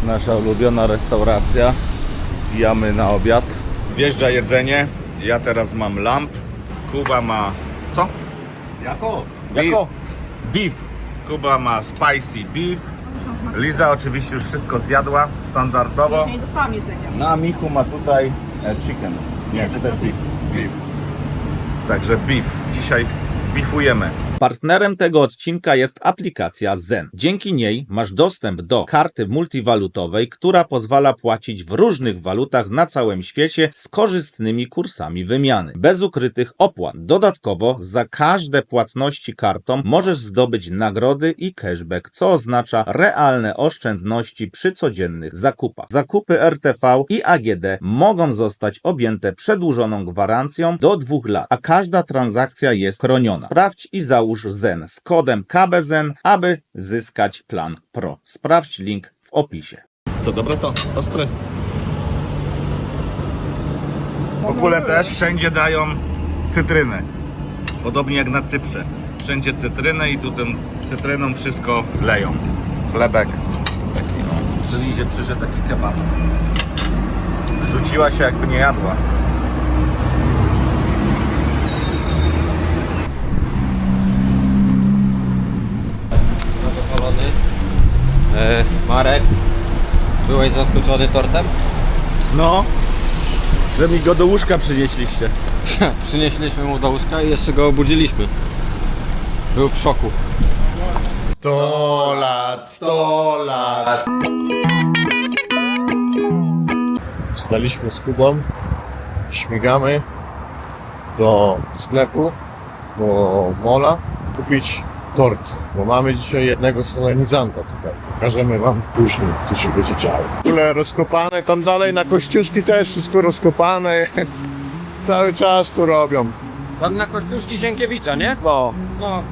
Nasza ulubiona restauracja. Wbijamy na obiad. Wjeżdża jedzenie. Ja teraz mam lamb. Kuba ma... co? Jako? Beef. Kuba ma spicy beef. Liza oczywiście już wszystko zjadła standardowo. Jeszcze nie dostałam jedzenia. No a Michu ma tutaj chicken. Nie, czy też beef? Beef. Także beef. Dzisiaj beefujemy. Partnerem tego odcinka jest aplikacja Zen. Dzięki niej masz dostęp do karty multiwalutowej, która pozwala płacić w różnych walutach na całym świecie z korzystnymi kursami wymiany, bez ukrytych opłat. Dodatkowo za każde płatności kartą możesz zdobyć nagrody i cashback, co oznacza realne oszczędności przy codziennych zakupach. Zakupy RTV i AGD mogą zostać objęte przedłużoną gwarancją do 2 lat, a każda transakcja jest chroniona. Sprawdź i załóż Zen z kodem KBZEN, aby zyskać plan Pro. Sprawdź link w opisie. Co dobre to? Ostre. W ogóle też wszędzie dają cytrynę. Podobnie jak na Cyprze. Wszędzie cytrynę i tu tym cytryną wszystko leją. Chlebek. Taki no. Przy Lizie przyszedł taki kebab. Rzuciła się jakby nie jadła. Marek, byłeś zaskoczony tortem? No, że mi go do łóżka przynieśliście. Przynieśliśmy mu do łóżka i jeszcze go obudziliśmy. Był w szoku. 100 lat, 100 lat. Wstaliśmy z Kubą, śmigamy do sklepu, do mola kupić tort, bo mamy dzisiaj jednego solenizanta tutaj. Pokażemy wam później, co się będzie działo. W ogóle rozkopane, tam dalej na Kościuszki też wszystko rozkopane jest. Cały czas tu robią. Pan na Kościuszki Zienkiewicza, nie? Bo No.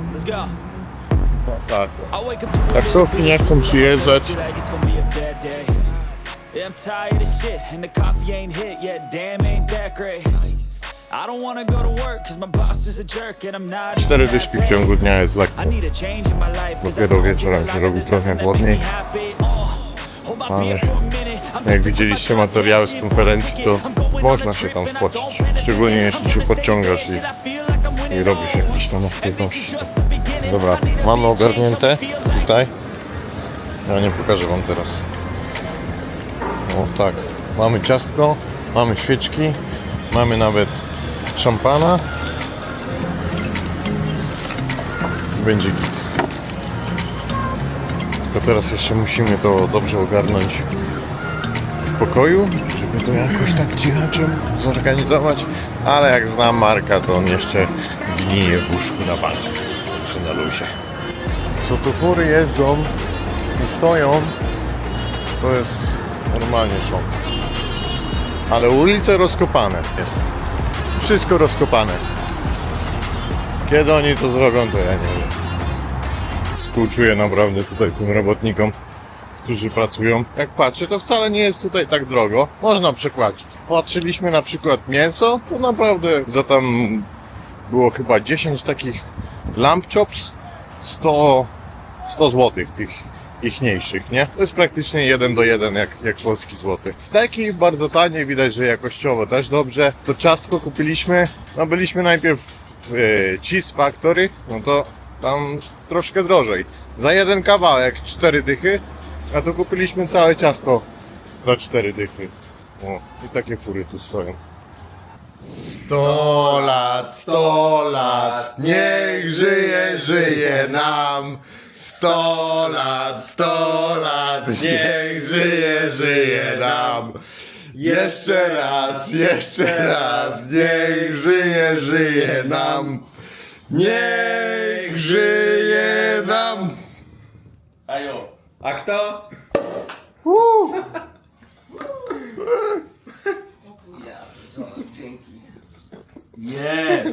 taksówki nie chcą przyjeżdżać. I'm tired of shit and the coffee ain't hit yet. Damn, ain't that great. I don't wanna go to work cause my boss is a jerk and I'm not. 4 dyszki w ciągu dnia jest lekko. I need a change in my life cause Dopiero wieczorem się robi trochę chłodniej. Ale jak widzieliście materiały z konferencji, to można się tam spocić. Szczególnie jeśli się podciągasz i robisz jakieś tam aktywności. Dobra, mamy ogarnięte tutaj. Ja nie pokażę wam teraz. O tak, mamy ciastko, mamy świeczki, mamy nawet szampana. Będzie git. Tylko teraz jeszcze musimy to dobrze ogarnąć w pokoju, żeby to jakoś tak cichaczem zorganizować. Ale jak znam Marka, to on jeszcze gnije w łóżku na bank. Czy na luzie. Co tu fury jeżdżą i stoją, to jest normalnie szok. Ale ulice rozkopane jest. Wszystko rozkopane. Kiedy oni to zrobią, to ja nie wiem. Współczuję naprawdę tutaj tym robotnikom, którzy pracują. Jak patrzę, to wcale nie jest tutaj tak drogo. Można przekładzić. Patrzyliśmy na przykład mięso, to naprawdę za tam było chyba 10 takich lamb chops, 100 zł tych ichniejszych, nie? To jest praktycznie 1 do 1 jak polski złoty. Steki bardzo tanie, widać, że jakościowo też dobrze. To ciastko kupiliśmy, no byliśmy najpierw w Cheese Factory, no to tam troszkę drożej. Za jeden kawałek 4 dychy, a to kupiliśmy całe ciasto za 4 dychy. O, i takie fury tu stoją. 100 lat, 100 lat, niech żyje, żyje nam. 100 lat, niech żyje, żyje nam. Jeszcze raz, niech żyje, żyje nam. Niech żyje nam. Ajo, a kto? Dzięki. Nie!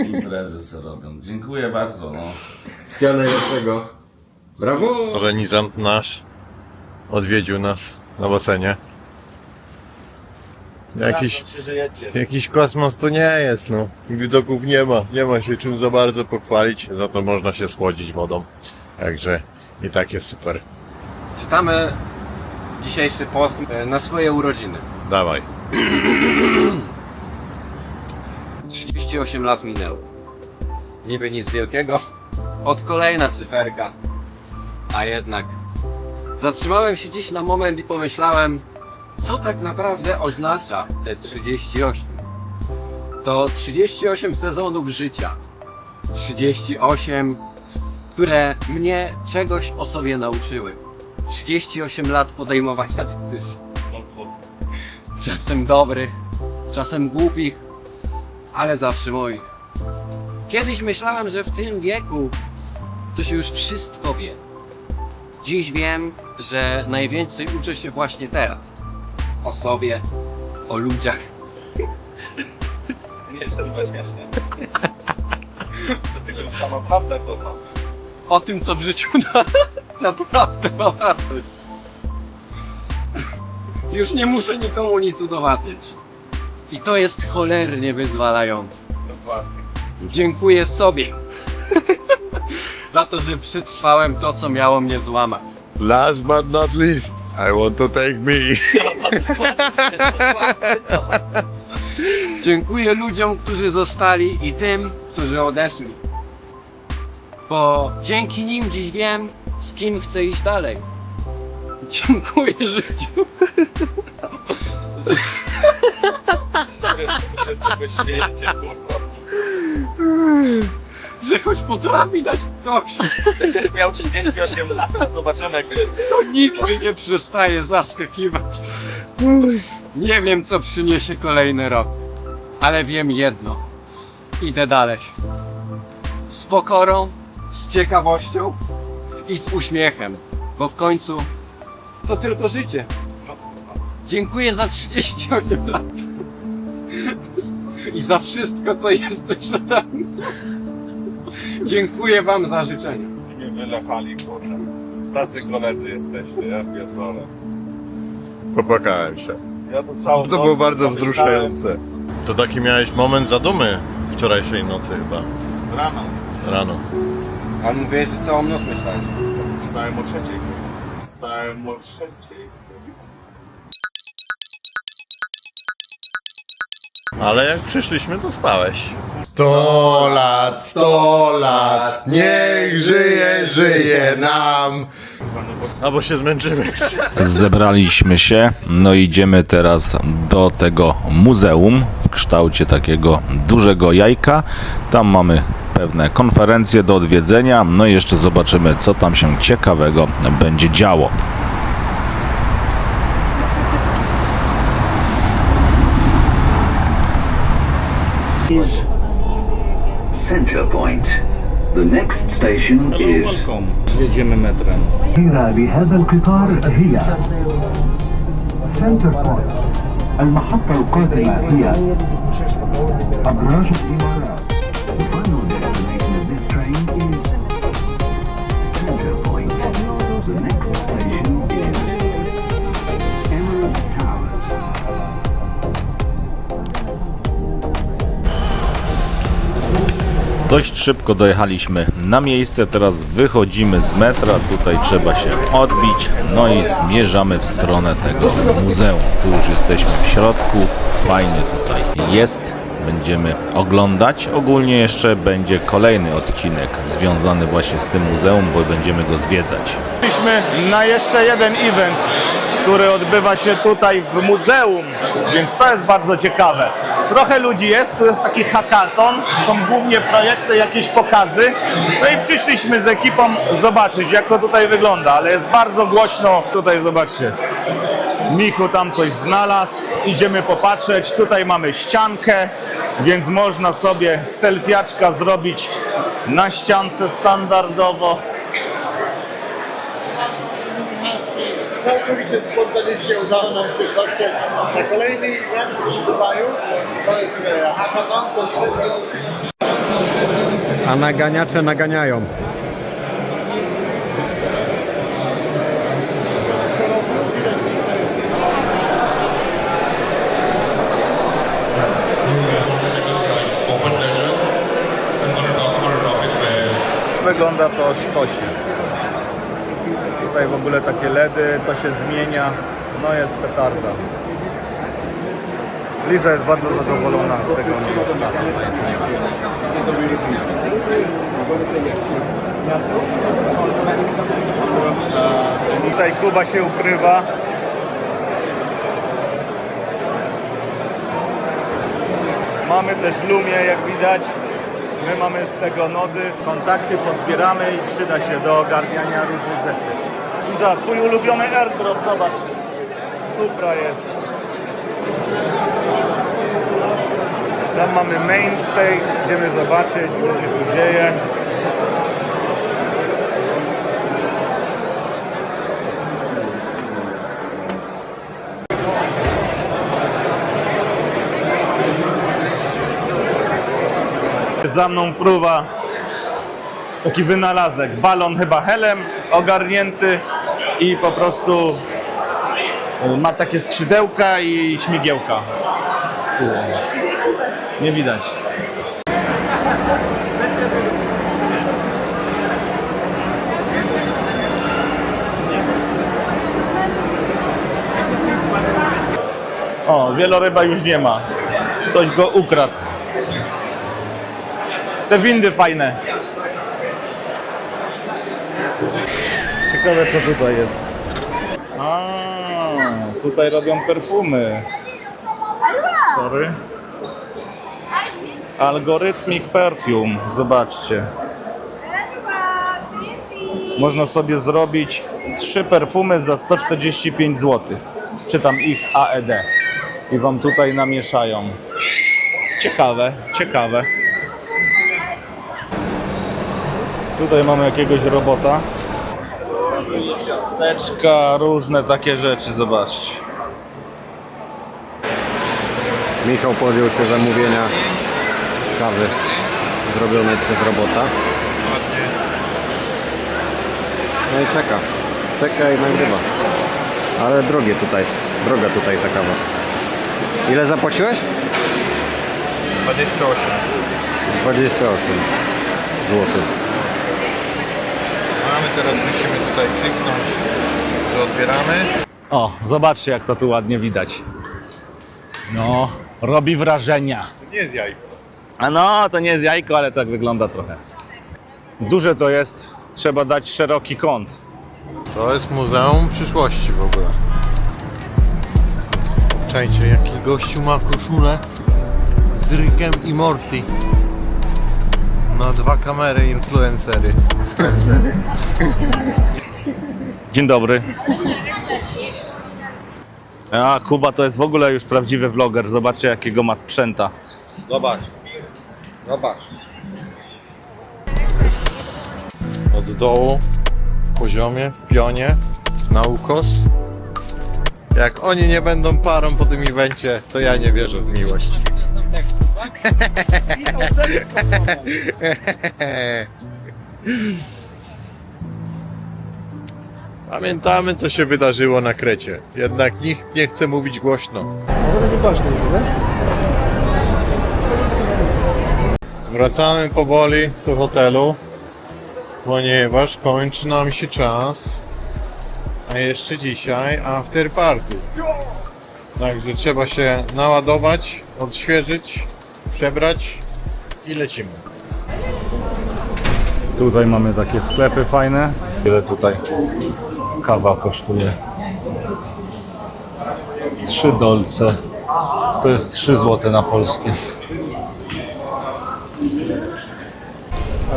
Imprezy se robią. Dziękuję bardzo. No. Wszystkiego najlepszego. Brawo! Solenizant nasz odwiedził nas na basenie. Jakiś kosmos to nie jest, no. Widoków nie ma się czym za bardzo pochwalić, za to można się schłodzić wodą. Także i tak jest super. Czytamy dzisiejszy post na swoje urodziny. Dawaj. 38 lat minęło. Niby nic wielkiego. Od kolejna cyferka. A jednak zatrzymałem się dziś na moment i pomyślałem, co tak naprawdę oznacza te 38. To 38 sezonów życia. 38, które mnie czegoś o sobie nauczyły. 38 lat podejmowania decyzji. Czasem dobrych, czasem głupich, ale zawsze moich. Kiedyś myślałem, że w tym wieku to się już wszystko wie. Dziś wiem, że najwięcej uczę się właśnie teraz. O sobie, o ludziach. Nie, to chyba śmieszne. To tylko sama prawda to. O tym, co w życiu naprawdę ma wartość. Już nie muszę nikomu nic udowadniać. I to jest cholernie wyzwalające. Dokładnie. Dziękuję sobie za to, że przetrwałem to, co miało mnie złamać. Last but not least, I want to take me. Dziękuję ludziom, którzy zostali i tym, którzy odeszli. Bo dzięki nim dziś wiem, z kim chcę iść dalej. Dziękuję życiu. Że choć potrafi dać ktoś. Będziesz miał 38 lat, zobaczymy jak będzie. To nigdy nie przestaje zaskakiwać. Nie wiem, co przyniesie kolejny rok, ale wiem jedno. Idę dalej. Z pokorą, z ciekawością i z uśmiechem, bo w końcu to tylko życie. Dziękuję za 38 lat. I za wszystko, co jeszcze przed nami. Dziękuję wam za życzenia. Nie wylechali, kurczę. Tacy koledzy jesteście, ja pierdolę. Popłakałem się. Ja to całą To noc było bardzo pomyślałem, wzruszające. To taki miałeś moment zadumy wczorajszej nocy chyba. Rano. Ale mówiłeś, że całą noc myślałem. Wstałem o 3. Wstałem o 3. Ale jak przyszliśmy, to spałeś. 100 lat, niech żyje nam. Albo się zmęczymy. Zebraliśmy się, no i idziemy teraz do tego muzeum w kształcie takiego dużego jajka. Tam mamy pewne konferencje do odwiedzenia, no i jeszcze zobaczymy, co tam się ciekawego będzie działo. Center Point. The next station is Jedziemy metrem. هنا بهذا القطار هي سنتر بوينت. المحطة القادمة هي أبراج الإمارات. The final destination of this train is Center Point. The next station is Emirates Towers. Dość szybko dojechaliśmy na miejsce, teraz wychodzimy z metra, tutaj trzeba się odbić, no i zmierzamy w stronę tego muzeum. Tu już jesteśmy w środku, fajnie tutaj jest, będziemy oglądać. Ogólnie jeszcze będzie kolejny odcinek związany właśnie z tym muzeum, bo będziemy go zwiedzać. Byliśmy na jeszcze jeden event, który odbywa się tutaj w muzeum, więc to jest bardzo ciekawe. Trochę ludzi jest, tu jest taki hackathon, są głównie projekty, jakieś pokazy. No i przyszliśmy z ekipą zobaczyć, jak to tutaj wygląda, ale jest bardzo głośno. Tutaj zobaczcie, Michu tam coś znalazł, idziemy popatrzeć. Tutaj mamy ściankę, więc można sobie selfiaczka zrobić na ściance standardowo. Całkowicie spontanicznie udało nam się dotrzeć na kolejny event w Dubaju. To jest hackathon, A naganiacze naganiają. wygląda to sztośnie. Tutaj w ogóle takie LEDy, to się zmienia. No jest petarda. Liza jest bardzo zadowolona z tego miejsca. Tutaj Kuba się ukrywa. Mamy też Lumię, jak widać. My mamy z tego nody. Kontakty pozbieramy i przyda się do ogarniania różnych rzeczy. Liza, twój ulubiony airdrop, zobacz. Supra jest. Tam mamy main stage, idziemy zobaczyć, co się tu dzieje. Za mną fruwa taki wynalazek, balon chyba helem ogarnięty i po prostu ma takie skrzydełka i śmigiełka. Nie widać. O, wieloryba już nie ma. Ktoś go ukradł. Te windy fajne. Ciekawe co tutaj jest. A, tutaj robią perfumy. Sorry. Algorithmic perfume. Zobaczcie. Można sobie zrobić 3 perfumy za 145 zł. Czytam ich AED. I wam tutaj namieszają. Ciekawe, ciekawe. Tutaj mamy jakiegoś robota. Ciasteczka, różne takie rzeczy, zobaczcie. Michał podjął się zamówienia kawy zrobionej przez robota. No i czeka i nagrywa. Ale droga tutaj ta kawa. Ile zapłaciłeś? 28. 28 zł. A my teraz musimy tutaj kliknąć, że odbieramy. O, zobaczcie jak to tu ładnie widać. No, robi wrażenia. To nie jest jajko. A no, to nie jest jajko, ale tak wygląda trochę. Duże to jest, trzeba dać szeroki kąt. To jest Muzeum Przyszłości w ogóle. Czajcie, jaki gościu ma koszulę z Rickiem i Morty. Na 2 kamery influencery. Dzień dobry. A, Kuba to jest w ogóle już prawdziwy vloger. Zobaczcie jakiego ma sprzęta. Zobacz. Zobacz. Od dołu, w poziomie, w pionie, na ukos. Jak oni nie będą parą po tym evencie, to ja nie wierzę w miłość. Pamiętamy, co się wydarzyło na Krecie. Jednak nikt nie chce mówić głośno. Wracamy powoli do hotelu, ponieważ kończy nam się czas. A jeszcze dzisiaj after party. Także trzeba się naładować, odświeżyć, przebrać i lecimy. Tutaj mamy takie sklepy fajne. Ile tutaj kawa kosztuje? 3 dolce. To jest 3 zł na polskie.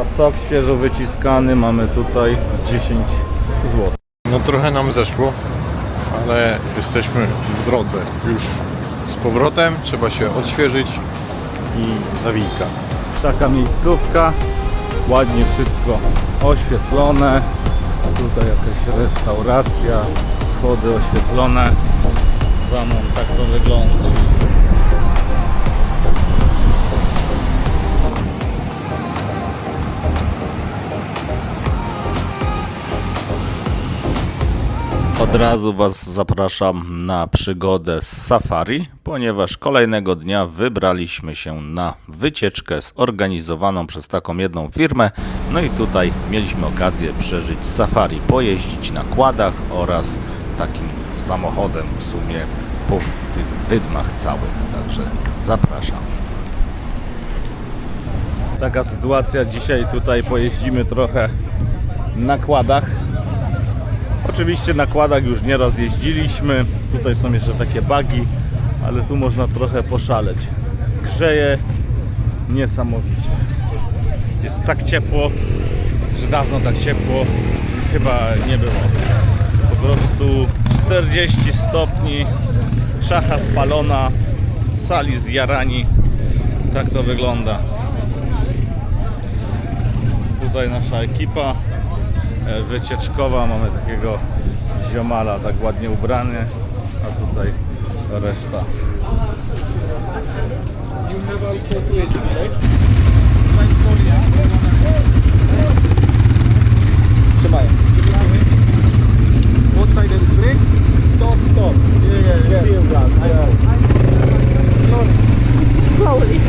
A sok świeżo wyciskany mamy tutaj 10 zł. No trochę nam zeszło, ale jesteśmy w drodze już z powrotem. Trzeba się odświeżyć i zawijka. Taka miejscówka. Ładnie wszystko oświetlone. Tutaj jakaś restauracja. Schody oświetlone. Samą tak to wygląda. Od Od razu Was zapraszam na przygodę z safari, ponieważ kolejnego dnia wybraliśmy się na wycieczkę zorganizowaną przez taką jedną firmę. No i tutaj mieliśmy okazję przeżyć safari, pojeździć na kładach oraz takim samochodem w sumie po tych wydmach całych. Także zapraszam. Taka sytuacja, dzisiaj tutaj pojeździmy trochę na kładach. Oczywiście na kładach już nieraz jeździliśmy, tutaj są jeszcze takie buggy, ale tu można trochę poszaleć. Grzeje niesamowicie. Jest tak ciepło, że dawno tak ciepło chyba nie było. Po prostu 40 stopni, czacha spalona, sali zjarani. Tak to wygląda. Tutaj nasza ekipa wycieczkowa, mamy takiego ziomala tak ładnie ubrany, a tutaj reszta. Trzymaj. Stop, stop. Slowly.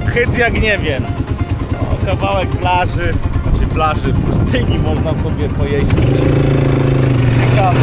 Hyc jak nie wiem. O, kawałek plaży, znaczy plaży, pustyni można sobie pojeździć. Jest ciekawy.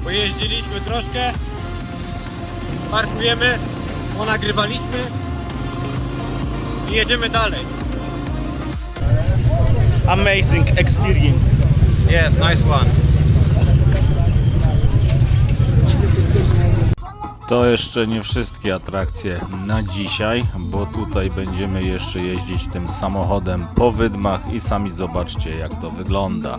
Pojeździliśmy troszkę, parkujemy, ponagrywaliśmy i jedziemy dalej. Amazing experience. Yes, nice one. To jeszcze nie wszystkie atrakcje na dzisiaj, bo tutaj będziemy jeszcze jeździć tym samochodem po wydmach i sami zobaczcie, jak to wygląda.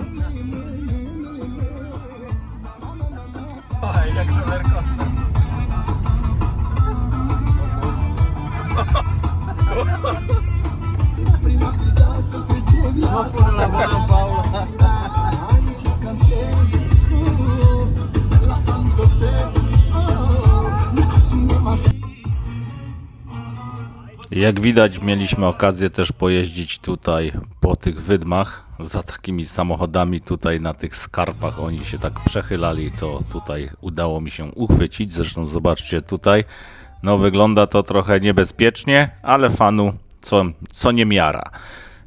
Jak widać, mieliśmy okazję też pojeździć tutaj po tych wydmach za takimi samochodami tutaj na tych skarpach. Oni się tak przechylali, to tutaj udało mi się uchwycić. Zresztą zobaczcie tutaj, no wygląda to trochę niebezpiecznie, ale fanu co nie miara.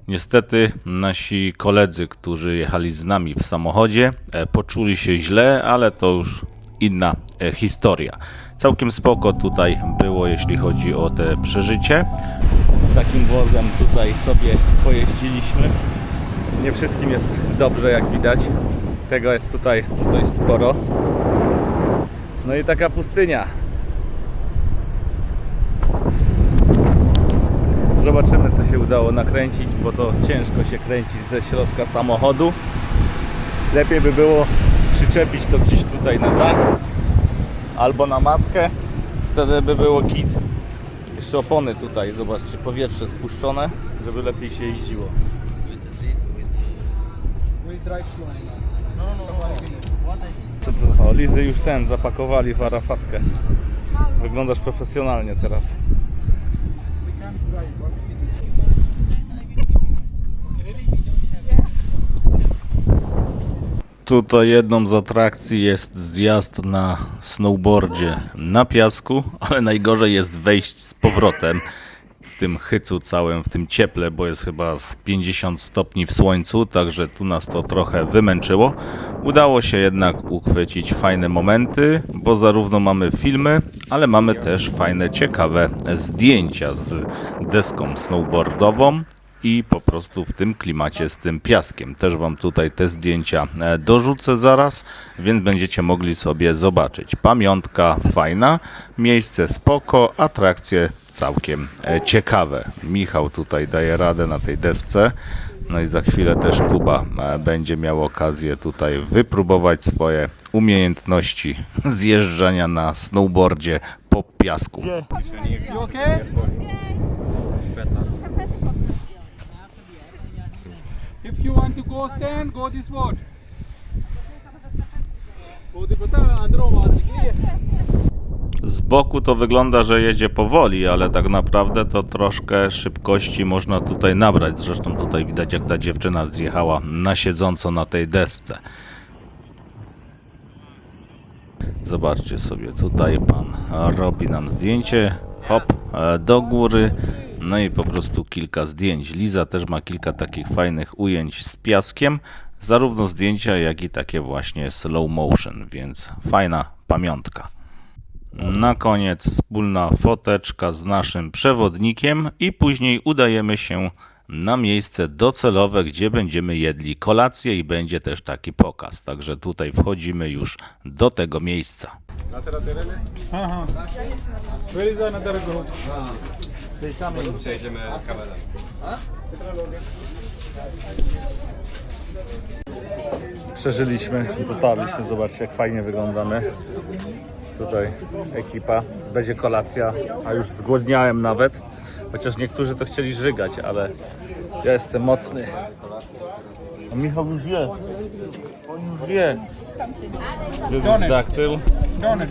Niestety nasi koledzy, którzy jechali z nami w samochodzie, poczuli się źle, ale to już inna historia. Całkiem spoko tutaj było, jeśli chodzi o te przeżycie. Takim wozem tutaj sobie pojeździliśmy. Nie wszystkim jest dobrze, jak widać. Tego jest tutaj dość sporo. No i taka pustynia. Zobaczymy, co się udało nakręcić, bo to ciężko się kręcić ze środka samochodu. Lepiej by było przyczepić to gdzieś tutaj na dach albo na maskę. Wtedy by było git. Jeszcze opony tutaj, zobaczcie, powietrze spuszczone, żeby lepiej się jeździło. O, Lizy już zapakowali w Arafatkę. Wyglądasz profesjonalnie teraz. Tutaj jedną z atrakcji jest zjazd na snowboardzie na piasku, ale najgorzej jest wejść z powrotem w tym hycu całym, w tym cieple, bo jest chyba z 50 stopni w słońcu, także tu nas to trochę wymęczyło. Udało się jednak uchwycić fajne momenty, bo zarówno mamy filmy, ale mamy też fajne, ciekawe zdjęcia z deską snowboardową i po prostu w tym klimacie z tym piaskiem. Też Wam tutaj te zdjęcia dorzucę zaraz, więc będziecie mogli sobie zobaczyć. Pamiątka fajna, miejsce spoko, atrakcje całkiem ciekawe. Michał tutaj daje radę na tej desce. No i za chwilę też Kuba będzie miał okazję tutaj wypróbować swoje umiejętności zjeżdżania na snowboardzie po piasku. If you want to go stand, go this way. Z boku to wygląda, że jedzie powoli, ale tak naprawdę to troszkę szybkości można tutaj nabrać. Zresztą tutaj widać, jak ta dziewczyna zjechała na siedząco na tej desce. Zobaczcie sobie, tutaj pan robi nam zdjęcie, hop, do góry, no i po prostu kilka zdjęć. Liza też ma kilka takich fajnych ujęć z piaskiem, zarówno zdjęcia, jak i takie właśnie slow motion, więc fajna pamiątka. Na koniec wspólna foteczka z naszym przewodnikiem i później udajemy się na miejsce docelowe, gdzie będziemy jedli kolację i będzie też taki pokaz. Także tutaj wchodzimy już do tego miejsca. Where is another group? Przejedziemy kamerę. Przeżyliśmy, dotarliśmy, zobaczcie, jak fajnie wyglądamy. Tutaj ekipa, będzie kolacja, a już zgłodniałem nawet. Chociaż niektórzy to chcieli żygać, ale ja jestem mocny. A Michał już je. On już je. This is dactyl. Donut.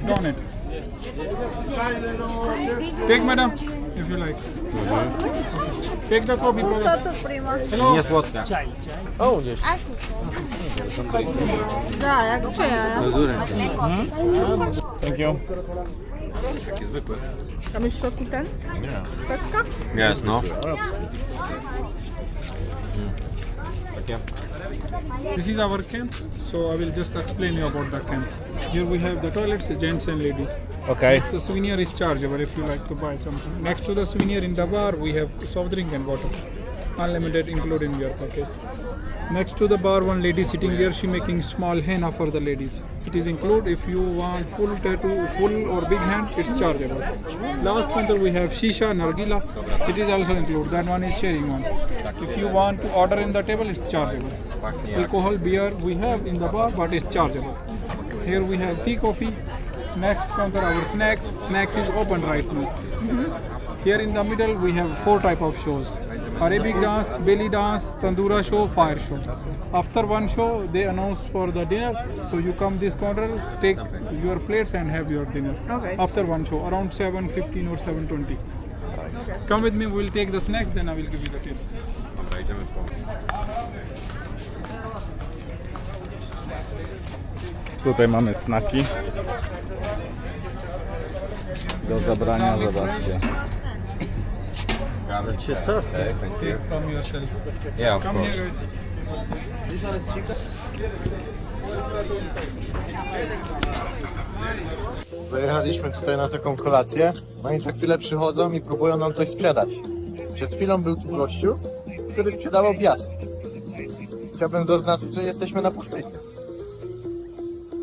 Take, madam, if you like. Take the coffee, brother. Hello. Nie słodka. Да, jak Thank you. Tam jest w środku ten? Peska? Jest, no. This is our camp, so I will just explain you about the camp. Here we have the toilets, gents and ladies. Okay. So souvenir is chargeable if you like to buy something. Next to the souvenir in the bar, we have soft drink and water. Unlimited included in your package. Next to the bar, one lady sitting there, she making small henna for the ladies. It is included. If you want full tattoo, full or big hand, it's chargeable. Last counter we have shisha, nargila. It is also included. That one is sharing one. If you want to order in the table, it's chargeable. Alcohol, beer we have in the bar, but it's chargeable. Here we have tea, coffee. Next counter our snacks. Snacks is open right now. Here in the middle we have 4 type of shows. Arabic dance, belly dance, tandoora show, fire show. After one show they announce for the dinner, so you come this counter, take your plates and have your dinner. Okay. After one show, around 7:15 or 7:20. Come with me, we'll take the snacks, then I will give you the table. Dobra, idziemy po. Tutaj mamy snaki do zabrania, zobaczcie. From yourself. Yeah, of Come course. here, guys. Zajechaliśmy tutaj na taką kolację, no i za chwilę przychodzą i próbują nam coś sprzedać. Przed chwilą był tu gościu, który sprzedawał piasek. Chciałbym zaznaczyć, że jesteśmy na pustyni.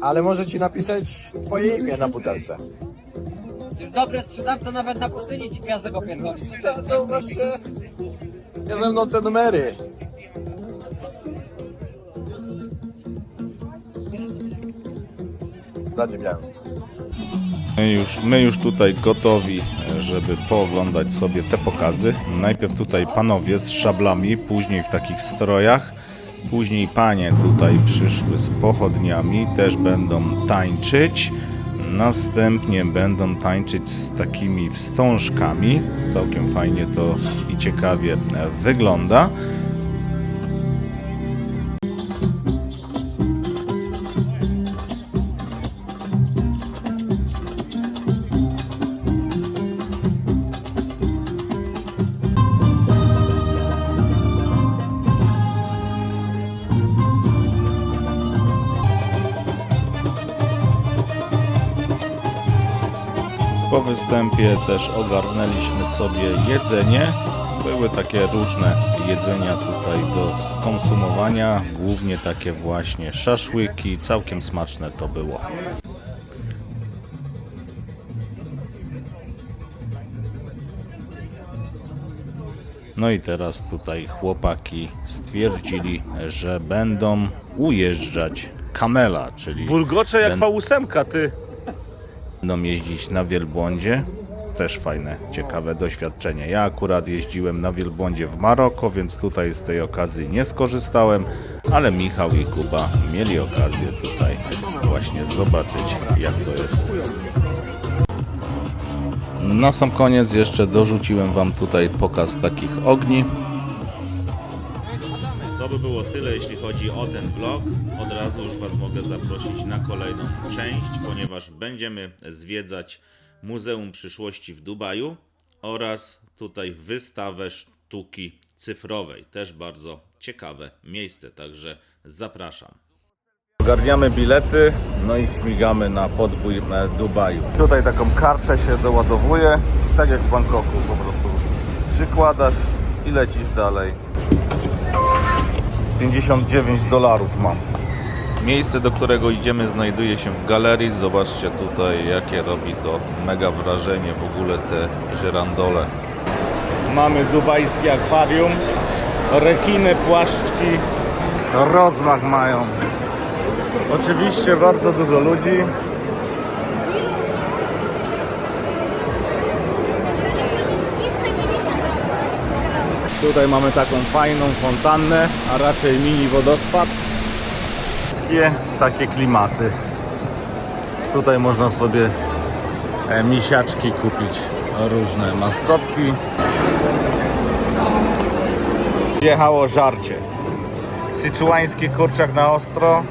Ale może ci napisać twoje imię na butelce. Dobry sprzedawca nawet na pustyni ci piasek opierdoli. To właśnie nie ze mną te numery. Zadziwiające. My już tutaj gotowi, żeby pooglądać sobie te pokazy. Najpierw tutaj panowie z szablami, później w takich strojach. Później panie tutaj przyszły z pochodniami, też będą tańczyć. Następnie będą tańczyć z takimi wstążkami. Całkiem fajnie to i ciekawie wygląda. Po występie też ogarnęliśmy sobie jedzenie. Były takie różne jedzenia tutaj do skonsumowania, głównie takie właśnie szaszłyki, całkiem smaczne to było. No i teraz tutaj chłopaki stwierdzili, że będą ujeżdżać kamela, czyli Bulgocze jak V8, ty. będą jeździć na wielbłądzie. Też fajne, ciekawe doświadczenie. Ja akurat jeździłem na wielbłądzie w Maroko, więc tutaj z tej okazji nie skorzystałem, ale Michał i Kuba mieli okazję tutaj właśnie zobaczyć, jak to jest. Na sam koniec jeszcze dorzuciłem wam tutaj pokaz takich ogni. To by było tyle, jeśli chodzi o ten vlog. Od razu już was mogę zaprosić na kolejną część, ponieważ będziemy zwiedzać Muzeum Przyszłości w Dubaju oraz tutaj wystawę sztuki cyfrowej. Też bardzo ciekawe miejsce, także zapraszam. Ogarniamy bilety, no i śmigamy na podbój Dubaju. Tutaj taką kartę się doładowuje, tak jak w Bangkoku, po prostu przykładasz i lecisz dalej. $59 mam. Miejsce, do którego idziemy, znajduje się w galerii. Zobaczcie tutaj, jakie robi to mega wrażenie w ogóle te żyrandole. Mamy dubajskie akwarium, rekiny, płaszczki, rozmach mają. Oczywiście bardzo dużo ludzi. Tutaj mamy taką fajną fontannę, a raczej mini wodospad. Takie klimaty. Tutaj można sobie misiaczki kupić, różne maskotki. Jechało żarcie. Syczuański kurczak na ostro,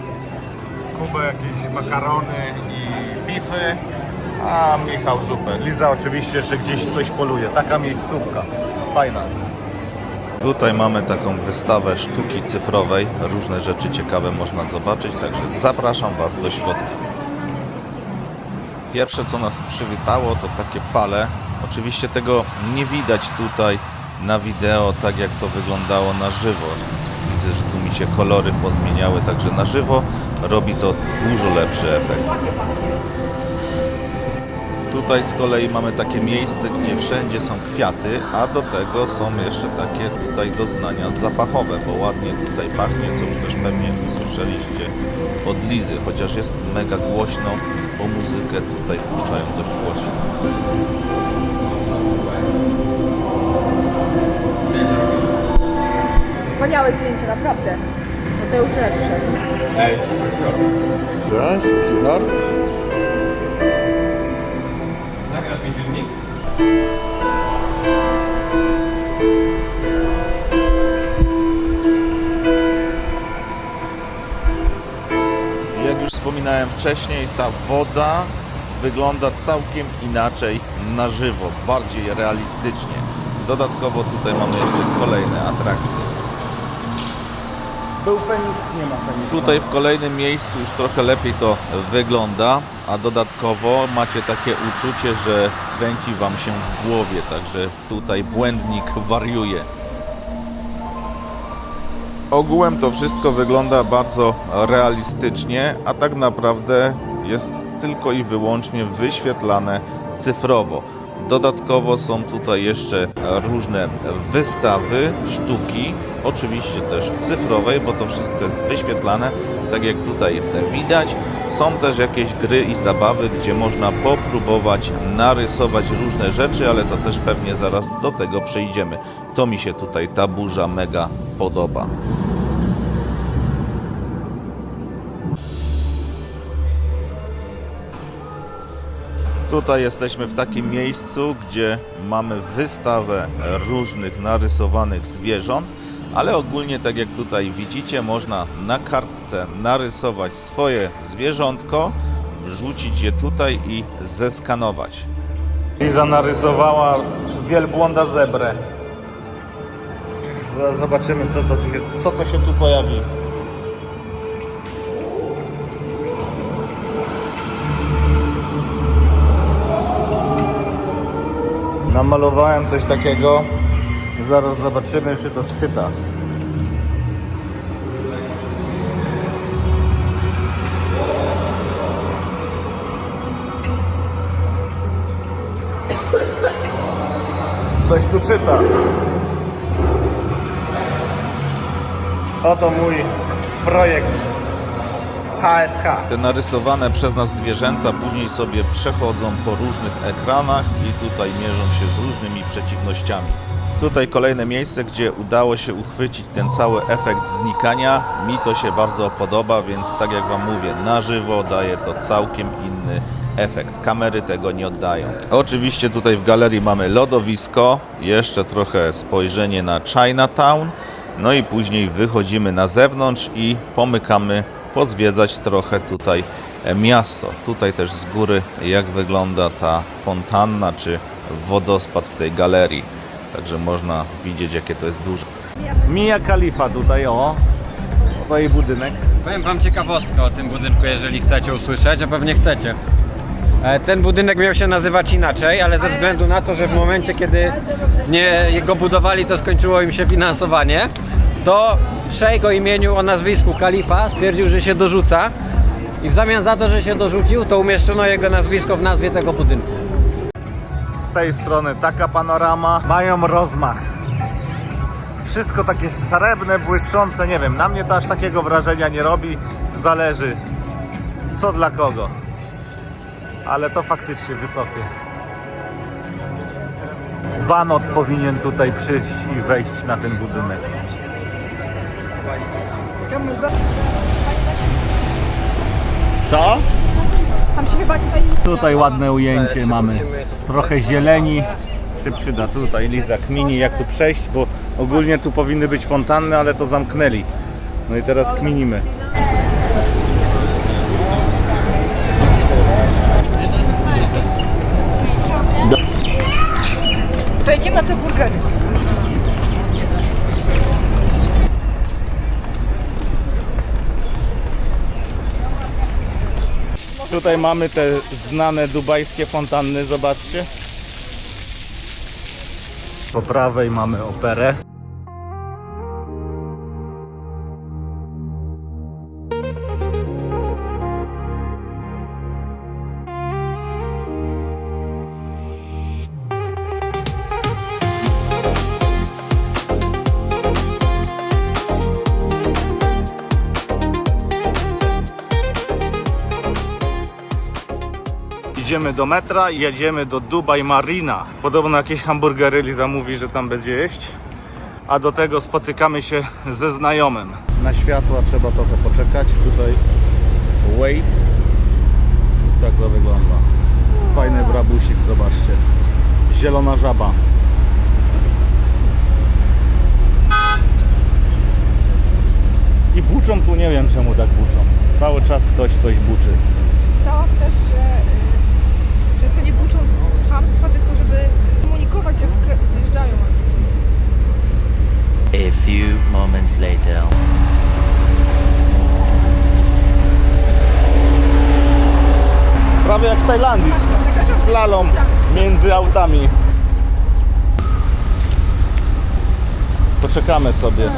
Kuba jakieś makarony i bify, a Michał zupę. Liza oczywiście jeszcze gdzieś coś poluje. Taka miejscówka. Fajna. Tutaj mamy taką wystawę sztuki cyfrowej. Różne rzeczy ciekawe można zobaczyć, także zapraszam was do środka. Pierwsze, co nas przywitało, to takie fale. Oczywiście tego nie widać tutaj na wideo, tak jak to wyglądało na żywo. Widzę, że tu mi się kolory pozmieniały, także na żywo robi to dużo lepszy efekt. Tutaj z kolei mamy takie miejsce, gdzie wszędzie są kwiaty, a do tego są jeszcze takie tutaj doznania zapachowe, bo ładnie tutaj pachnie, co już też pewnie słyszeliście od Lizy, chociaż jest mega głośno, bo muzykę tutaj puszczają dość głośno. Wspaniałe zdjęcie, naprawdę. No to już lepsze. Cześć, Kinart. Nagrasz mi filmik? Jak już wspominałem wcześniej, ta woda wygląda całkiem inaczej na żywo, bardziej realistycznie. Dodatkowo tutaj mamy jeszcze kolejne atrakcje. Był Feniks, nie ma Feniksa. Tutaj w kolejnym miejscu już trochę lepiej to wygląda, a dodatkowo macie takie uczucie, że kręci Wam się w głowie, także tutaj błędnik wariuje. Ogółem to wszystko wygląda bardzo realistycznie, a tak naprawdę jest tylko i wyłącznie wyświetlane cyfrowo. Dodatkowo są tutaj jeszcze różne wystawy sztuki, oczywiście też cyfrowej, bo to wszystko jest wyświetlane, tak jak tutaj widać. Są też jakieś gry i zabawy, gdzie można popróbować narysować różne rzeczy, ale to też pewnie zaraz do tego przejdziemy. To mi się tutaj ta burza mega podoba. Tutaj jesteśmy w takim miejscu, gdzie mamy wystawę różnych narysowanych zwierząt, ale ogólnie, tak jak tutaj widzicie, można na kartce narysować swoje zwierzątko, wrzucić je tutaj i zeskanować. Liza narysowała wielbłąda zebrę. Zaraz zobaczymy, co to się tu pojawi. Namalowałem coś takiego. Zaraz zobaczymy, czy to sczyta. Coś tu czyta. Oto mój projekt HSH. Te narysowane przez nas zwierzęta później sobie przechodzą po różnych ekranach i tutaj mierzą się z różnymi przeciwnościami. Tutaj kolejne miejsce, gdzie udało się uchwycić ten cały efekt znikania. Mi to się bardzo podoba, więc tak jak Wam mówię, na żywo daje to całkiem inny efekt. Kamery tego nie oddają. Oczywiście tutaj w galerii mamy lodowisko, jeszcze trochę spojrzenie na Chinatown, no i później wychodzimy na zewnątrz i pomykamy pozwiedzać trochę tutaj miasto. Tutaj też z góry jak wygląda ta fontanna czy wodospad w tej galerii. Także można widzieć, jakie to jest duże. Mia Khalifa tutaj, o. Oto jej budynek. Powiem Wam ciekawostkę o tym budynku, jeżeli chcecie usłyszeć, a pewnie chcecie. Ten budynek miał się nazywać inaczej, ale ze względu na to, że w momencie, kiedy nie go budowali, to skończyło im się finansowanie, to szejk o imieniu, o nazwisku Khalifa stwierdził, że się dorzuca i w zamian za to, że się dorzucił, to umieszczono jego nazwisko w nazwie tego budynku. Z tej strony taka panorama, mają rozmach. Wszystko takie srebrne, błyszczące, nie wiem, na mnie to aż takiego wrażenia nie robi, zależy co dla kogo. Ale to faktycznie wysokie. Banot powinien tutaj przyjść i wejść na ten budynek. Co? Tam się chyba tutaj... Tutaj ładne ujęcie mamy. Trochę zieleni. Się przyda tutaj Liza kmini jak tu przejść, bo ogólnie tu powinny być fontanny, ale to zamknęli. No i teraz kminimy. To idziemy na te burgery. Tutaj mamy te znane dubajskie fontanny, zobaczcie. Po prawej mamy operę. Idziemy do metra i jedziemy do Dubai Marina. Podobno jakieś hamburgery Liza mówi, że tam będzie jeść. A do tego spotykamy się ze znajomym. Na światła trzeba trochę poczekać. Tutaj wait. Tak to wygląda. Fajny brabusik, zobaczcie. Zielona żaba. I buczą tu, nie wiem czemu tak buczą. Cały czas ktoś coś buczy. To też, że często nie buczą z chamstwa, tylko żeby komunikować, że zjeżdżają. Tajlandii, slalom między autami. Poczekamy sobie.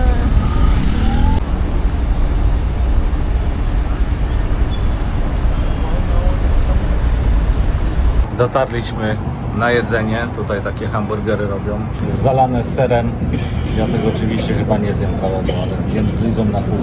Dotarliśmy na jedzenie. Tutaj takie hamburgery robią. Zalane serem. Ja tego oczywiście chyba nie zjem całego, ale zjem z Lizą na pół.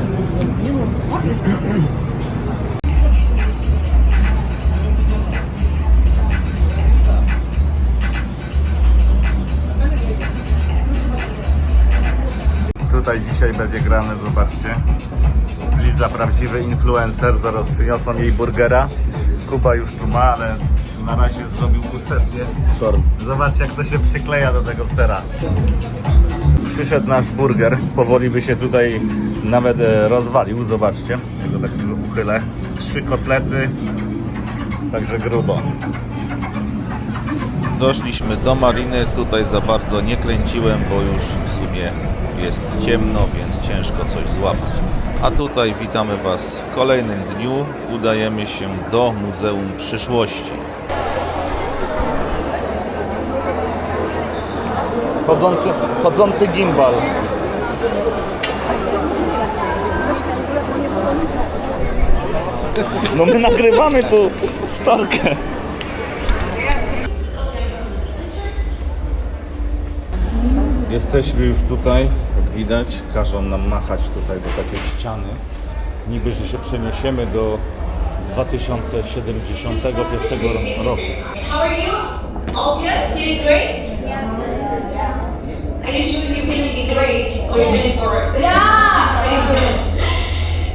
Tutaj dzisiaj będzie grane, zobaczcie. Liza, prawdziwy influencer, zaraz przyniosą jej burgera. Kuba już tu ma, ale na razie zrobił mu sesję. Zobaczcie, jak to się przykleja do tego sera. Przyszedł nasz burger, powoli by się tutaj nawet rozwalił, zobaczcie. Ja go tak uchylę. 3 kotlety, także grubo. Doszliśmy do mariny, tutaj za bardzo nie kręciłem, bo już w sumie jest ciemno, więc ciężko coś złapać. A tutaj witamy Was w kolejnym dniu. Udajemy się do Muzeum Przyszłości. Chodzący gimbal. No my nagrywamy tu storkę. Jesteśmy już tutaj, jak widać, każą nam machać tutaj do takiej ściany. Niby, że się przeniesiemy do 2071 roku. How are you? All good? Feeling great? Are you sure you're feeling great or you're feeling bored? Yeah!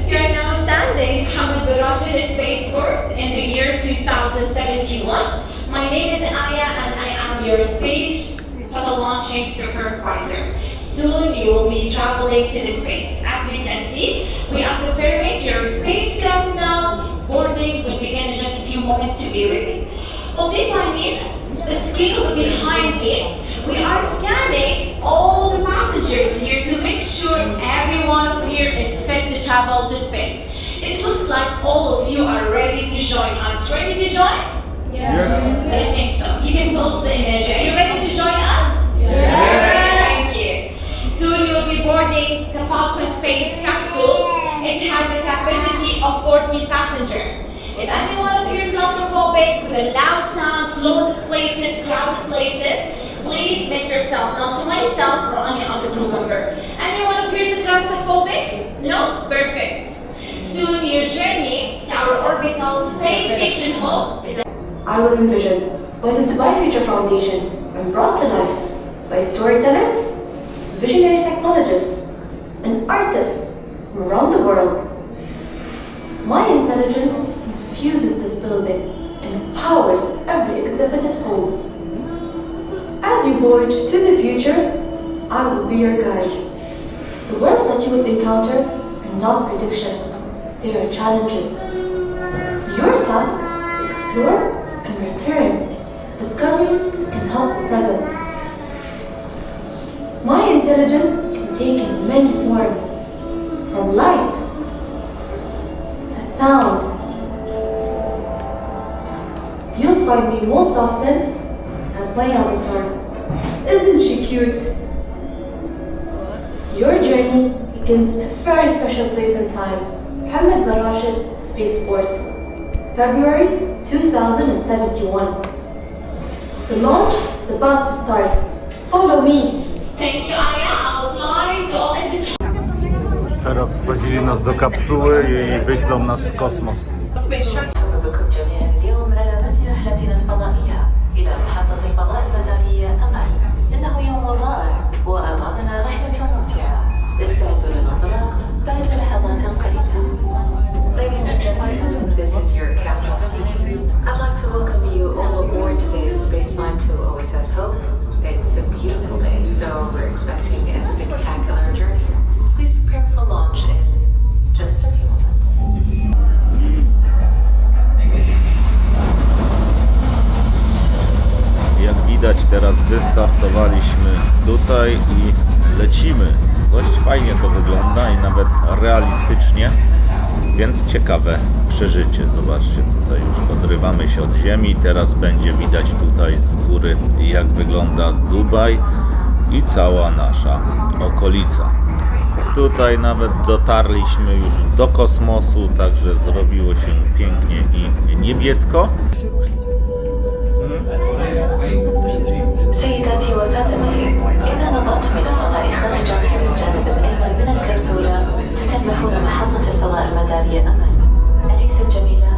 You're now standing Hamid Barashid Spaceport in the year 2071. My name is Aya and I am your space shuttle launching supervisor. Soon you will be traveling to the space. As you can see, we are preparing your spacecraft now. Boarding will begin in just a few moments to be ready. Holding my knees, the screen behind me, we are scanning all the passengers here to make sure every one of you is fit to travel to space. It looks like all of you are ready to join us. Ready to join? Yes. I think so. You can build the image. Are you ready to join us? Yes. Thank you. Soon you'll be boarding the Falcon Space Capsule. It has a capacity of 14 passengers. If any one of you is claustrophobic with a loud sound, closed places, crowded places, please make yourself known to myself or any other crew member. Any one of you is claustrophobic? No? Perfect. Soon your journey to our orbital space station hall. I was envisioned by the Dubai Future Foundation and brought to life by storytellers, visionary technologists, and artists from around the world. My intelligence infuses this building and empowers every exhibit it holds. As you voyage to the future, I will be your guide. The worlds that you will encounter are not predictions, they are challenges. Your task is to explore and return discoveries that can help the present. My intelligence can take in many forms, from light to sound. You'll find me most often as my avatar. Isn't she cute? Your journey begins in a very special place and time, Hamid Barashid Spaceport, February 2071. The launch is about to start. Follow me. Thank you, Aya. I'll fly to all this. Teraz wsadzili nas do kapsuły i wyślą nas w kosmos. بكم جميعا اليوم على مثل رحلتنا الفضائية إلى محطة الفضاء المدارية أمل. إنه يوم رائع وأمامنا رحلة ممتعة. استعدوا للانطلاق بعد لحظات قليلة. Ladies and gentlemen, this is your captain speaking. I'd like to welcome you all aboard today's spaceflight to OSS Hope. It's a beautiful day, so we're expecting a spectacular journey. Please prepare for launch in just a few moments. Jak widać, teraz wystartowaliśmy tutaj i lecimy. Dość fajnie to wygląda i nawet realistycznie. Więc ciekawe przeżycie. Zobaczcie, tutaj już odrywamy się od ziemi. Teraz będzie widać tutaj z góry, jak wygląda Dubaj i cała nasza okolica. Tutaj nawet dotarliśmy już do kosmosu, także zrobiło się pięknie i niebiesko. سيداتي وسادتي، إذا نظرت من الفضاء خارجا إلى الجانب الأيمن من الكبسولة ستلمحون محطة الفضاء المدارية أمل. أليست جميلة؟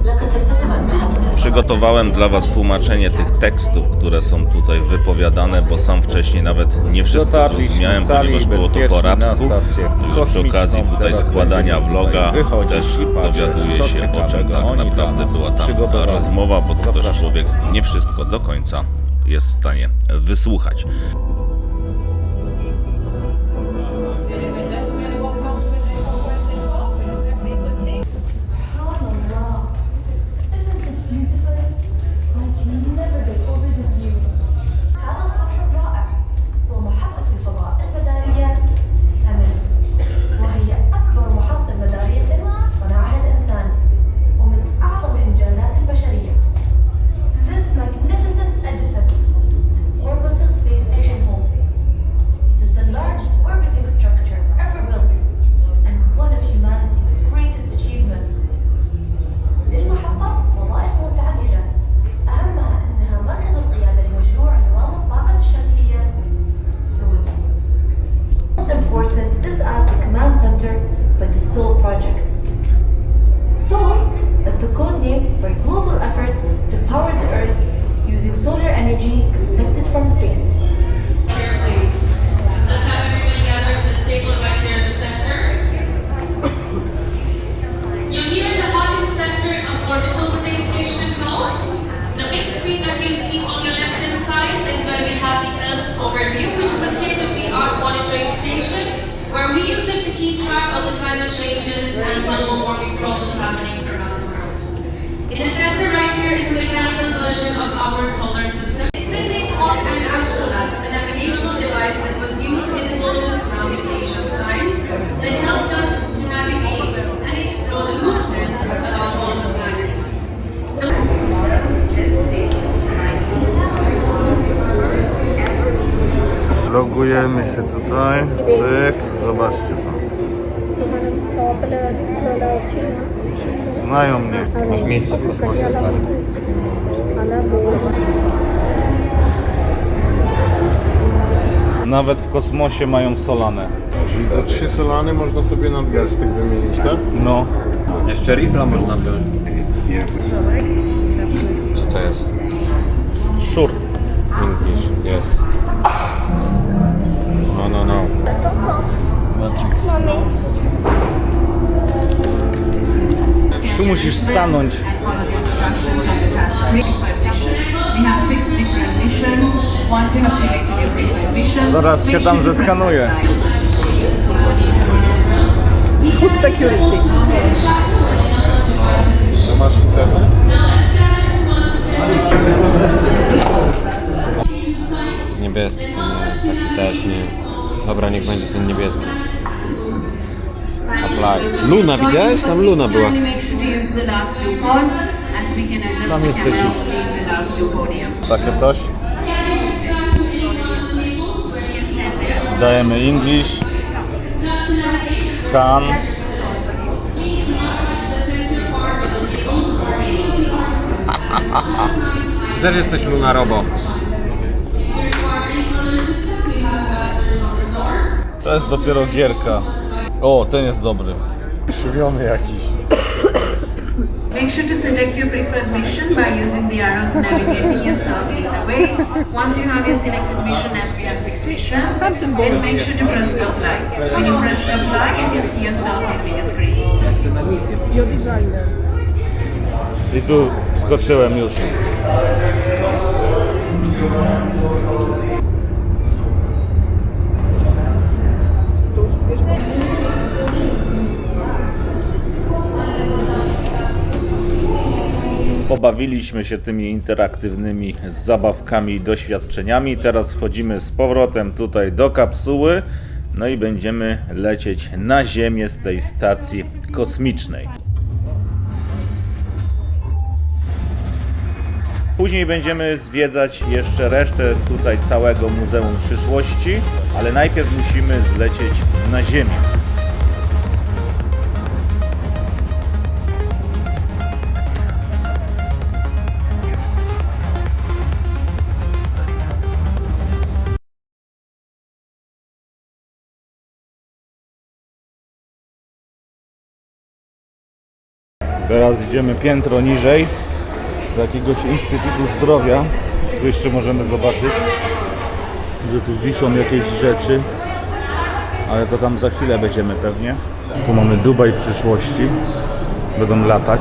لقد تسلمت محطة الفضاء. Przygotowałem dla Was tłumaczenie tych tekstów, które są tutaj wypowiadane, bo sam wcześniej nawet nie wszystko zrozumiałem, ponieważ było to po arabsku. Przy okazji tutaj składania vloga też dowiaduje się, o czym tak naprawdę była tam ta rozmowa, bo to też człowiek nie wszystko do końca jest w stanie wysłuchać. Logujemy się tutaj, cyk, zobaczcie to. Znają mnie. Masz miejsce w kosmosie, stary. Nawet w kosmosie mają solane. Czyli za 3 solany można sobie nadgarstek wymienić, tak? No. Jeszcze Ripla można wziąć. Co to jest? Szur. English, jest. No. Tu musisz stanąć. Zaraz się tam zeskanuję. Food security. Masz internet? Niebieski, taki też nie. Dobra, niech będzie ten niebieski. Apply. Luna, widziałeś? Tam Luna była. Tam jesteś. Takie coś. Dajemy English. Scan. Też jesteś Luna Robo. To jest dopiero gierka. O, ten jest dobry. Krzywiony jakiś. Make sure to select your preferred mission by using the arrows navigating yourself in the way. Once you have your selected mission, as we have 6 missions, then make sure to press apply. When you press apply, you can see yourself on the screen. Your designer. I tu skoczyłem już. Pobawiliśmy się tymi interaktywnymi zabawkami i doświadczeniami. Teraz wchodzimy z powrotem tutaj do kapsuły. No i będziemy lecieć na Ziemię z tej stacji kosmicznej. Później będziemy zwiedzać jeszcze resztę tutaj całego Muzeum Przyszłości, ale najpierw musimy zlecieć na Ziemię. Teraz idziemy piętro niżej do jakiegoś Instytutu Zdrowia. Tu jeszcze możemy zobaczyć, że tu wiszą jakieś rzeczy, ale to tam za chwilę będziemy pewnie. Tu mamy Dubaj przyszłości. Będą latać.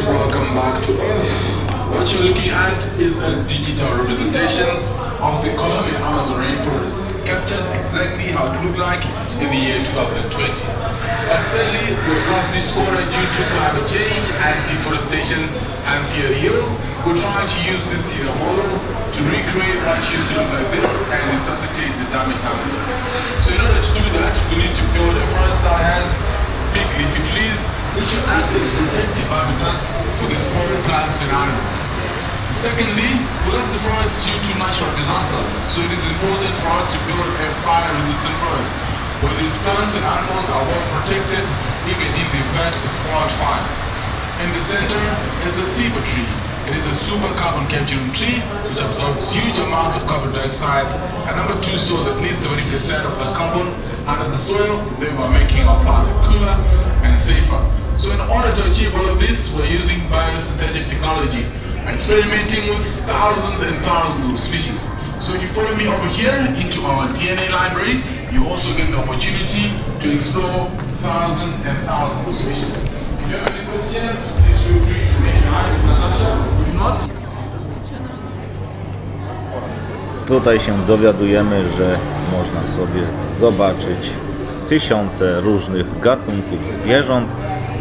Welcome back to Earth. What you're looking at is a digital representation of the Colombian Amazon rainforest, captured exactly how it looked like in the year 2020. But sadly, we've lost this photo due to climate change and deforestation, and here at Hero, we're trying to use this digital model to recreate what used to look like this and resuscitate the damaged habitats. So in order to do that, we need to build a forest that has big leafy trees, which will act as protective habitats for the small plants and animals. Secondly, we lost the forest due to natural disaster, so it is important for us to build a fire-resistant forest, where these plants and animals are well protected even in the event of forest fires. In the center is the ceiba tree. It is a super carbon capturing tree which absorbs huge amounts of carbon dioxide, and number two, stores at least 70% of the carbon under the soil, thereby making our planet cooler and safer. So in order to achieve all of this, we're using biosynthetic technology, experimenting with thousands and thousands of species. So if you follow me over here into our DNA library, you also get the opportunity to explore thousands and thousands of species. If you have any questions, please feel free to raise your hand with Natasha. If not, Tutaj się dowiadujemy, że można sobie zobaczyć tysiące różnych gatunków zwierząt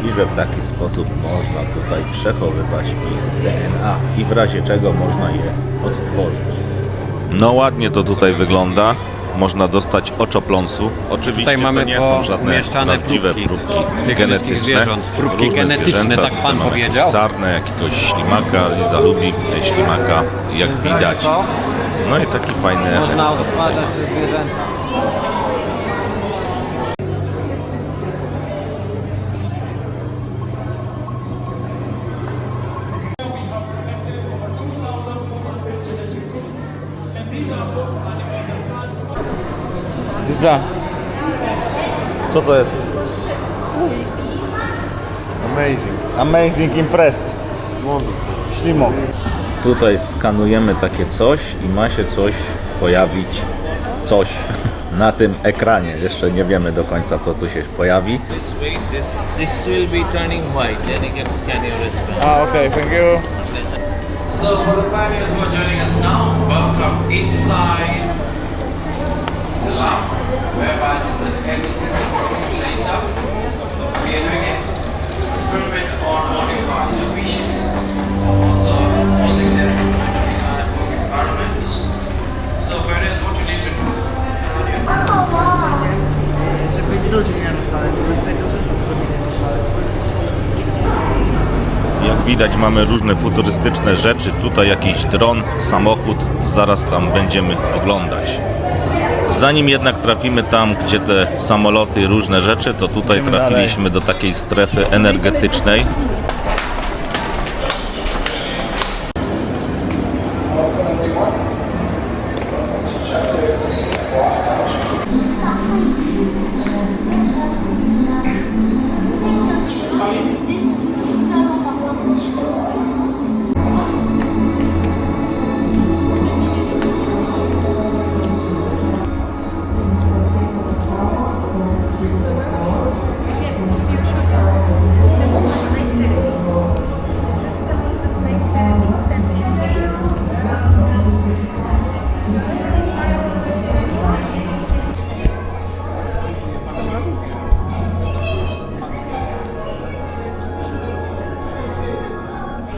i że w taki sposób można tutaj przechowywać ich DNA i w razie czego można je odtworzyć. No ładnie to tutaj wygląda. Można dostać oczopląsu. Oczywiście Tutaj mamy to nie są żadne pomieszczane prawdziwe próbki próbki tych wszystkich zwierząt. Próbki Różne genetyczne, zwierzęta. tak pan Tutaj mamy powiedział? sarnę, jakiegoś ślimaka. Liza lubi ślimaka, jak widać. No i taki fajny efekt Można to tutaj. odtwarzać te zwierzęta. Liza, co to jest? Amazing. Amazing Impressed. Ślimok. Tutaj skanujemy takie coś i ma się coś pojawić. Coś na tym ekranie. Jeszcze nie wiemy do końca, co tu się pojawi. This will be turning white, then you can scan your wristband. Okay, thank you. So for the pioneers who are joining us now, welcome inside the lab, whereby it's an ecosystem simulator. We are doing an experiment on modified species, also exposing them in a work environment. So pioneers, what you need to do? Żeby ludzie nie nazwali, żeby powiedział, że nic go nie nazwali. Jak widać, mamy różne futurystyczne rzeczy. Tutaj jakiś dron, samochód. Zaraz tam będziemy oglądać. Zanim jednak trafimy tam, gdzie te samoloty, różne rzeczy, to tutaj trafiliśmy do takiej strefy energetycznej.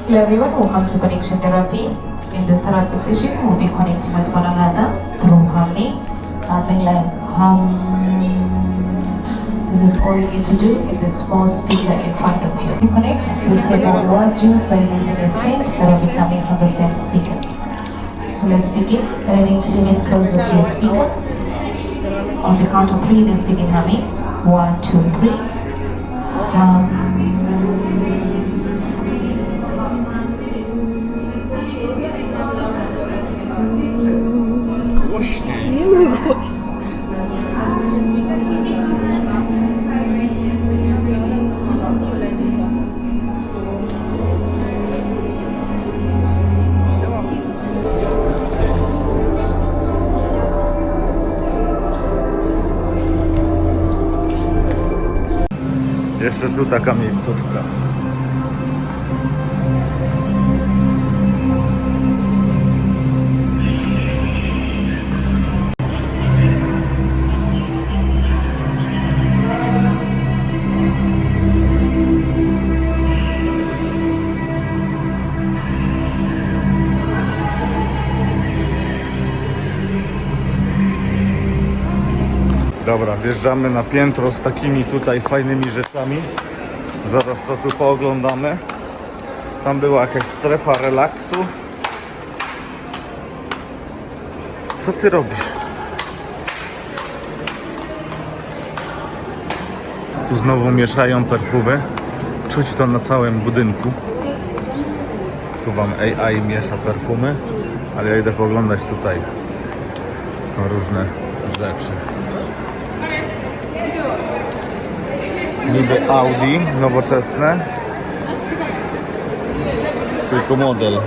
Hello everyone, welcome to connection therapy. In this therapy session, we'll be connecting with one another through humming. Humming like hum. This is all you need to do in the small speaker in front of you. To connect, please say out what you by using a scent that will be coming from the same speaker. So let's begin by leaning it closer to your speaker. On the count of 3, let's begin humming. 1, 2, 3. Hum. Nie mogło się. Jeszcze tu taka miejscówka. Dobra, wjeżdżamy na piętro z takimi tutaj fajnymi rzeczami. Zaraz to tu pooglądamy. Tam była jakaś strefa relaksu. Co ty robisz? Tu znowu mieszają perfumy. Czuć to na całym budynku. Tu wam AI miesza perfumy. Ale ja idę pooglądać tutaj różne rzeczy. Niby Audi, nowoczesne. Tylko model.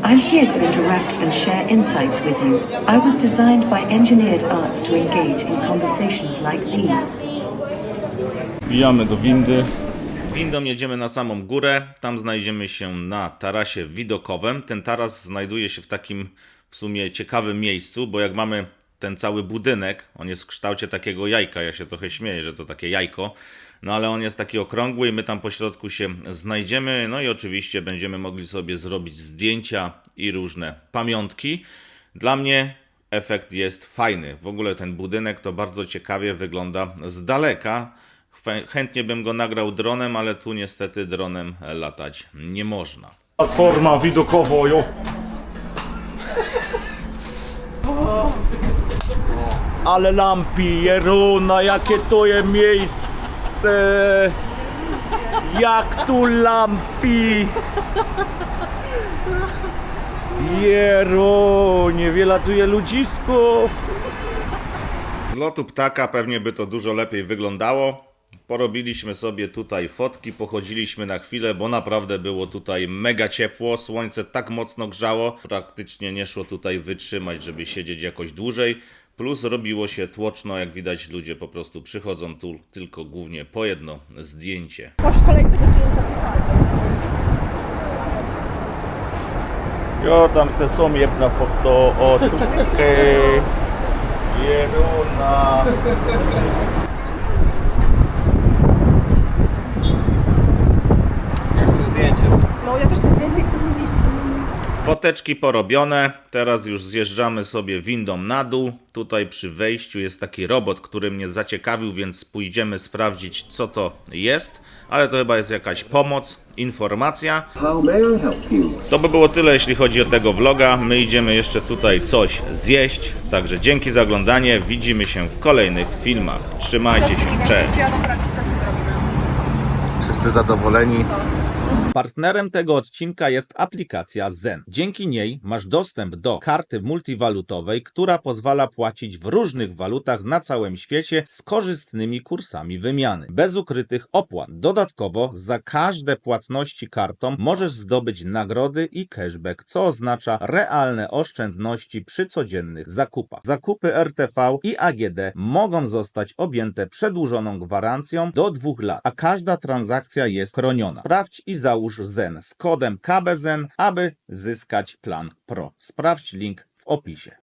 I'm here to interact and share insights with you. I was designed by engineered arts to engage in conversations like these. Wbijamy do windy. Windą jedziemy na samą górę. Tam znajdziemy się na tarasie widokowym. Ten taras znajduje się w takim w sumie ciekawym miejscu, bo jak mamy ten cały budynek, on jest w kształcie takiego jajka. Ja się trochę śmieję, że to takie jajko. No ale on jest taki okrągły i my tam po środku się znajdziemy. No i oczywiście będziemy mogli sobie zrobić zdjęcia i różne pamiątki. Dla mnie efekt jest fajny. W ogóle ten budynek to bardzo ciekawie wygląda z daleka. Chętnie bym go nagrał dronem, ale tu niestety dronem latać nie można. Platforma widokowo, jo. Ale lampi, Jeruna, jakie to jest miejsce. Jak tu lampi. Jeru, nie wylatuje ludzisków. Z lotu ptaka pewnie by to dużo lepiej wyglądało. Porobiliśmy sobie tutaj fotki, pochodziliśmy na chwilę, bo naprawdę było tutaj mega ciepło. Słońce tak mocno grzało, praktycznie nie szło tutaj wytrzymać, żeby siedzieć jakoś dłużej. Plus robiło się tłoczno, jak widać ludzie po prostu przychodzą tu tylko głównie po jedno zdjęcie. Masz kolejce do zdjęcia. Jo, tam se są jedna foto o sztukę. Jeruna. Ja chcę zdjęcie. No ja też chcę zdjęcie i chcę znaleźć. Foteczki porobione, teraz już zjeżdżamy sobie windą na dół. Tutaj przy wejściu jest taki robot, który mnie zaciekawił, więc pójdziemy sprawdzić, co to jest. Ale to chyba jest jakaś pomoc, informacja. To by było tyle, jeśli chodzi o tego vloga. My idziemy jeszcze tutaj coś zjeść. Także dzięki za oglądanie, widzimy się w kolejnych filmach. Trzymajcie się, cześć! Wszyscy zadowoleni. Partnerem tego odcinka jest aplikacja Zen. Dzięki niej masz dostęp do karty multiwalutowej, która pozwala płacić w różnych walutach na całym świecie z korzystnymi kursami wymiany, bez ukrytych opłat. Dodatkowo za każde płatności kartą możesz zdobyć nagrody i cashback, co oznacza realne oszczędności przy codziennych zakupach. Zakupy RTV i AGD mogą zostać objęte przedłużoną gwarancją do 2 lat, a każda transakcja jest chroniona. Sprawdź i załóż Zen z kodem KBZEN, aby zyskać plan Pro. Sprawdź link w opisie.